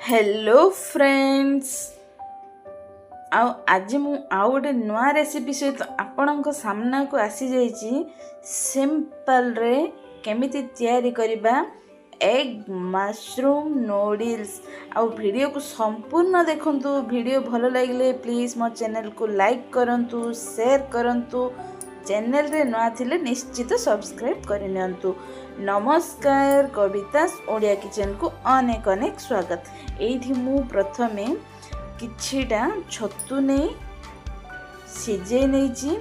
Hello friends आज मु आउ गोटे नुआ रेसिपी सहित आपण सामना को आसी जाइए। सिंपल रे केमिति तैयारी करिबा एग मशरूम नूडल्स। आउ वीडियो को संपूर्ण देखंतु। वीडियो भलो लगे प्लीज मो चैनल को लाइक करंतु, शेयर करंतु। चैनल रे नुआ थिले निश्चित सब्सक्राइब करनियंतु। नमस्कार, कवितास ओडिया किचन को अनेक अनेक स्वागत। एठी मु प्रथमे किछिटा छतु ने सिझे नेछि।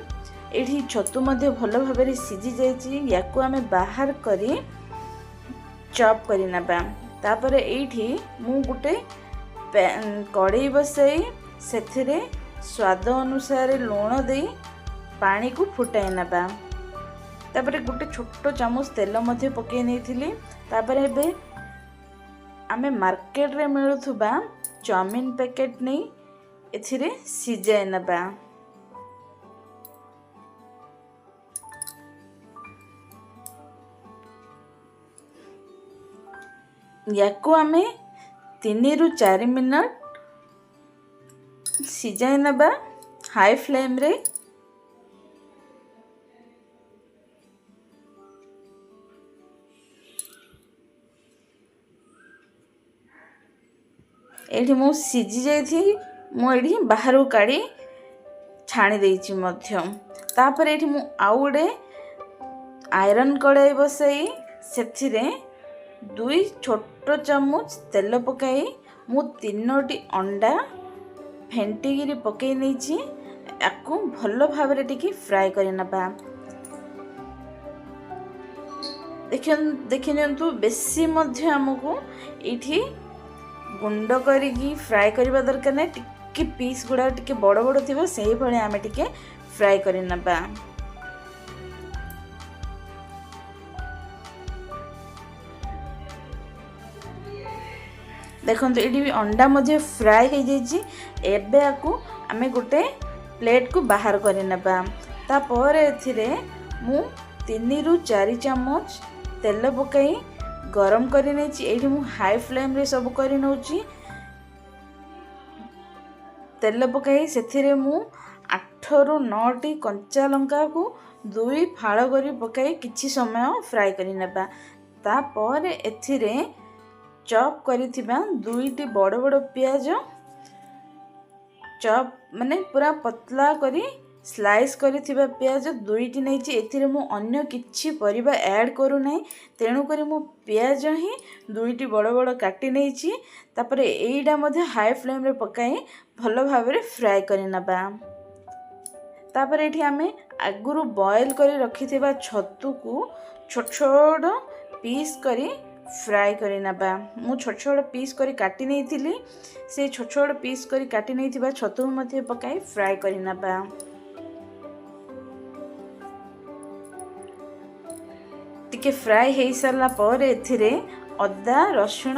एठी छतु मध्ये भलो भाबरे सिझी जाइछि। याको आमे बाहर करी चॉप करि नबा। तापर एठी मु गुटे कढ़ई बसाई सेथिरे स्वाद अनुसार लूण दे पानी को फुटाई नबा। तापर गोटे छोटो चामच तेल मध्य पकई नहीं। तापर एबे आमे मार्केट रे मिलुथुबा चाउमीन पैकेट नहीं एथिरे सिझाई नबा। याको आमे 3 रु 4 मिनट सिझाई नबा हाई फ्लेम रे। एठी मु सिझी जाइथि। मु एठी बाहर काढ़ी छाणी देइछि मध्य। तापर एठी मु आउ गोटे आयरन कढ़ाई बसाई सेथिरे 2 छोटो चामच तेल पकाई मु 3टी अंडा फेंटिगिरी पकई नेछि। याकू भलो भाबरे टिके फ्राई करि नबा। देखिनियंतु बेसी मध्य हमकू एठी गुंड करिकी फ्राई करबा दरकार नै। टिके पीस गुडा टिके बड़ बड़ थिबो सेही भले आमे टिके फ्राई करि नबा। देखंतु एडी भी अंडा मध्ये फ्राई हो जाइछि। एबे आकू आमे गोटे प्लेट को बाहर करि नबा। तापर एथिरे मु 3 रु 4 चम्मच तेल पकाई गरम करि नेछि। एठी मु हाई फ्लेम रे सब करि नउछि। तेल पकाई सेथिरे मु 8 रु 9टी कंचा लंका को 2 फाळ करी पकाई किछि समय फ्राई करि नबा। तापर एथिरे चॉप करिथिबा 2टी बड़ बड़ प्याज चॉप माने पूरा पतला करी स्लाइस करिथिबा प्याज 2टी नेछि। एथिरे मु अन्य किछि परिबा ऐड करू नै। तेणु करी मु प्याज ही 2टी बड़ बड़ काटी नेछि। तापर एइडा मध्ये हाई फ्लेम रे पकाई भलो भाबरे फ्राई करि नबा। तापर एठी आमे आगुरु बॉयल करी रखिथिबा छतु को छोट छोट पीस करी फ्राई करि नबा। मु छोट छोट पीस करी काटी नै थिली। से छोट छोट पीस करी काटी नै थिबा छतु मध्ये पकाई फ्राई करि नबा। टिके फ्राई हो सारा पर एथिरे अदा रसुण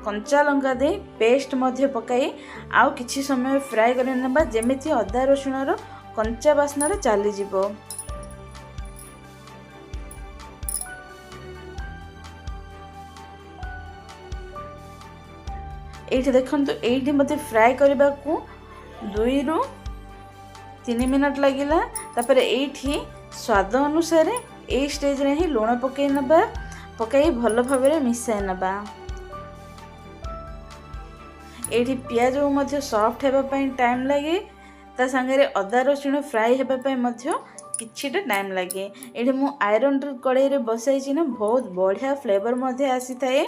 कंचा लंका दे पेस्ट मध्य पकाई आउ किछि समय फ्राई कर नबा। जेमिति अदा रसुण रो कंचा बास्ना रे चली जिवो। एठी देखंतु एठी मते फ्राई करबा को 2 रु 3 मिनट लागिला। तापर एठी स्वाद अनुसार ए स्टेज रे ही लूण पकई नबा। पकई भलो भाबरे मिसाई नबा। एठी प्याज मध्य सॉफ्ट हेबा पई टाइम लागे। ता संगे रे अदा रसुण फ्राई हेबा पई मध्य किछिटा टाइम लागे। एठी मु आयरन कढ़ाई रे बसाई छि ना, बहुत बढ़िया फ्लेवर मध्य आसी थाए।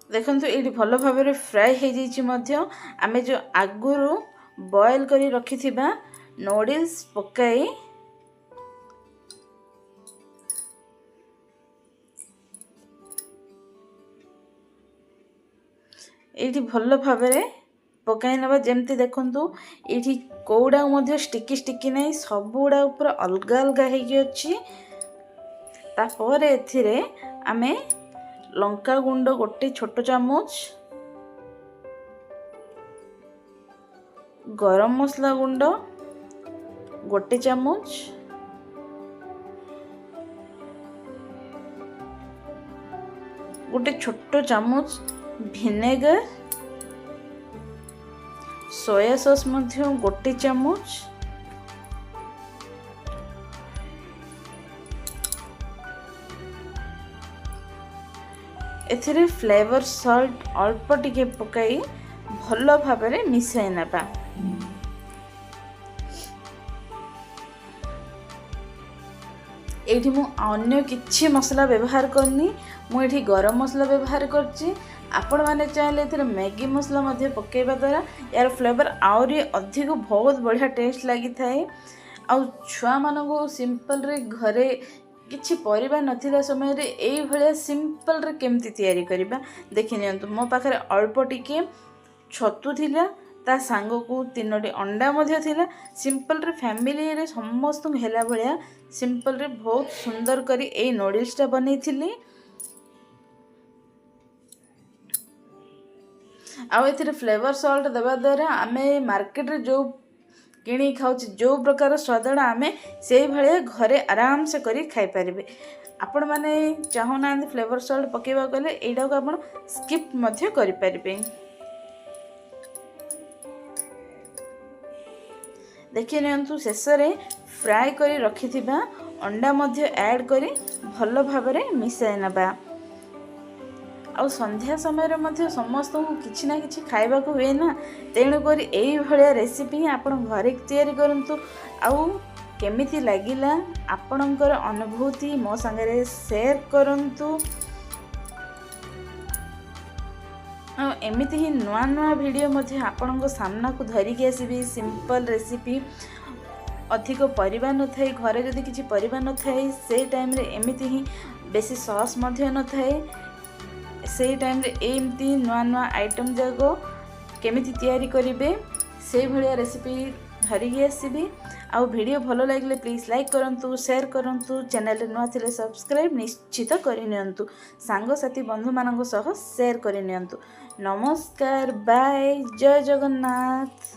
देखंतु एठी भलो भाबरे फ्राई हे जाइछि मध्य। आमे जो आगुरु बॉयल करी रखिथिबा नूडल्स पकाई एठी भलो भाबरे पकाई नबा। जेमति देखंतु एठी कोडा मध्य स्टिकी स्टिकी नै, सब गुडा ऊपर अलगा अलगा हे कि अछि। तापर एथिरे आमे लंका गुंड गोटे छोटो चामच, गरम मसला गुंड गोटे चामच, गोटे छोट चामच विनेगर, सोया सॉस मध्य गोटे चामच, एथिरे फ्लेवर सॉल्ट अल्प टिके पकाई भल भाबरे मिसाई नेबा। एठी मु अन्य किछि मसला व्यवहार करनी, मु एठी गरम मसला व्यवहार करछि। आपण माने चाहले एथिरे मैगी मसला मध्ये पकेଇବା द्वारा यार फ्लेवर आउरी अधिक बहुत बढ़िया टेस्ट लागि थाए। आ छुआ मानको सिंपल रे घरे किछि परिबा नथिला समय रे एई भलिया सिंपल रे केमति तयारी करिबा देखि नियंतु। मो पाखरे अल्प टिके छतु थिला, ता सांगो को 3टी अंडा मध्ये थिला। सिंपल रे फैमिली रे समस्त हेला भलिया सिंपल रे बहुत सुंदर करी एई नूडल्स टा बनै थिली। आ एथिरे फ्लेवर सॉल्ट देवा द्वारा आमे मार्केट रे जो किणी खाऊँ जो प्रकार स्वादड़ा आमे से भाया घरे आराम से करी खाई पारिबे। आपण माने चाहना फ्लेवर सॉल्ट पकेबा गले एटा को आपण स्किप मध्य करि पारिबे। देखि नियंतु शेष रे फ्राई करी रखिथिबा अंडा मध्य ऐड करी भल भाबरे मिसाई नबा। आ संध्या समय रे मध्य समस्त को किछि ना किछि खाइबा को हुए ना, तेणु करी एई भलिया रेसिपी आपण घरे तयारी करंतु। आउ केमिति लागिला आपणकर अनुभूति मो संगे शेयर करंतु। आ एमिति ही नुआ नुआ वीडियो मध्य आपणको सामना को धरि के आसीबी। सिंपल रेसिपी अधिक परिबा न थाई, घरे जदि किछि परिबा न थाई से टाइम रे एमिति ही बेसी सॉस मध्य न थाई, से टाइम रे एमती नुआ नुआ आइटम जागो केमिति तयारी करिवे से भलिया रेसिपी धरिकी आसीबी। आ वीडियो भलो लागले प्लीज लाइक करंतु, शेयर करंतु, चैनल रे नुआ थिले सब्सक्राइब निश्चित करि नियंतु, सांग साथी बंधु मानक सह शेयर करि नियंतु। नमस्कार, बाय, जय जगन्नाथ।